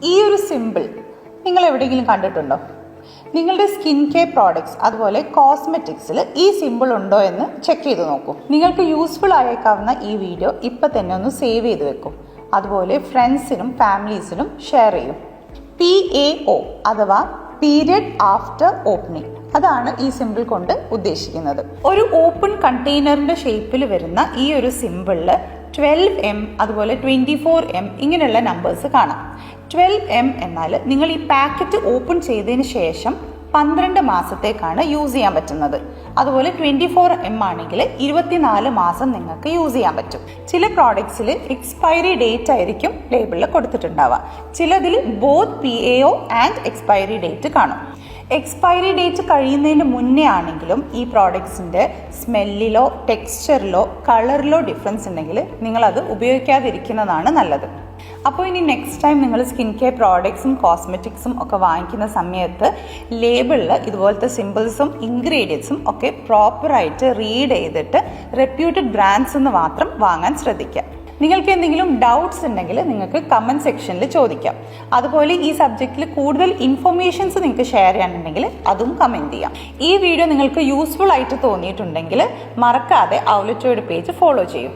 ഈ ഒരു സിമ്പിൾ നിങ്ങൾ എവിടെയെങ്കിലും കണ്ടിട്ടുണ്ടോ? നിങ്ങളുടെ സ്കിൻ കെയർ പ്രോഡക്ട്സ് അതുപോലെ കോസ്മെറ്റിക്സിൽ ഈ സിമ്പിൾ ഉണ്ടോ എന്ന് ചെക്ക് ചെയ്ത് നോക്കൂ. നിങ്ങൾക്ക് യൂസ്ഫുൾ ആയേക്കാവുന്ന ഈ വീഡിയോ ഇപ്പം തന്നെ ഒന്ന് സേവ് ചെയ്ത് വെക്കും. അതുപോലെ ഫ്രണ്ട്സിനും ഫാമിലീസിനും ഷെയർ ചെയ്യും. PAO അഥവാ പീരിയഡ് ആഫ്റ്റർ ഓപ്പണിംഗ്, അതാണ് ഈ സിമ്പിൾ കൊണ്ട് ഉദ്ദേശിക്കുന്നത്. ഒരു ഓപ്പൺ കണ്ടെയ്നറിന്റെ ഷേപ്പിൽ വരുന്ന ഈ ഒരു സിമ്പിളിൽ 12M അതുപോലെ 24M ഇങ്ങനെയുള്ള നമ്പേഴ്സ് കാണാം. 12M എന്നാൽ നിങ്ങൾ ഈ പാക്കറ്റ് ഓപ്പൺ ചെയ്തതിന് ശേഷം 12 മാസത്തേക്കാണ് യൂസ് ചെയ്യാൻ പറ്റുന്നത്. അതുപോലെ 24M ആണെങ്കിൽ 24 മാസം നിങ്ങൾക്ക് യൂസ് ചെയ്യാൻ പറ്റും. ചില പ്രോഡക്ട്സിൽ എക്സ്പയറി ഡേറ്റ് ആയിരിക്കും ലേബിളിൽ കൊടുത്തിട്ടുണ്ടാവുക. ചിലതിൽ both PAO and expiry date കാണും. എക്സ്പയറി ഡേറ്റ് കഴിയുന്നതിന് മുന്നേ ആണെങ്കിലും ഈ പ്രോഡക്ട്സിൻ്റെ സ്മെല്ലിലോ ടെക്സ്ചറിലോ കളറിലോ ഡിഫറൻസ് ഉണ്ടെങ്കിൽ നിങ്ങളത് ഉപയോഗിക്കാതിരിക്കുന്നതാണ് നല്ലത്. അപ്പോൾ ഇനി നെക്സ്റ്റ് ടൈം നിങ്ങൾ സ്കിൻ കെയർ പ്രോഡക്ട്സും കോസ്മെറ്റിക്സും ഒക്കെ വാങ്ങിക്കുന്ന സമയത്ത് ലേബിളിൽ ഇതുപോലത്തെ സിമ്പിൾസും ഇൻഗ്രീഡിയൻസും ഒക്കെ പ്രോപ്പറായിട്ട് റീഡ് ചെയ്തിട്ട് റെപ്യൂട്ടഡ് ബ്രാൻഡ്സ് എന്ന് മാത്രം വാങ്ങാൻ ശ്രദ്ധിക്കുക. നിങ്ങൾക്ക് എന്തെങ്കിലും ഡൗട്ട്സ് ഉണ്ടെങ്കിൽ നിങ്ങൾക്ക് കമൻറ്റ് സെക്ഷനിൽ ചോദിക്കാം. അതുപോലെ ഈ സബ്ജക്റ്റിൽ കൂടുതൽ ഇൻഫർമേഷൻസ് നിങ്ങൾക്ക് ഷെയർ ചെയ്യാനുണ്ടെങ്കിൽ അതും കമൻറ്റ് ചെയ്യാം. ഈ വീഡിയോ നിങ്ങൾക്ക് യൂസ്ഫുൾ ആയിട്ട് തോന്നിയിട്ടുണ്ടെങ്കിൽ മറക്കാതെ ഔലറ്റോയുടെ പേജ് ഫോളോ ചെയ്യും.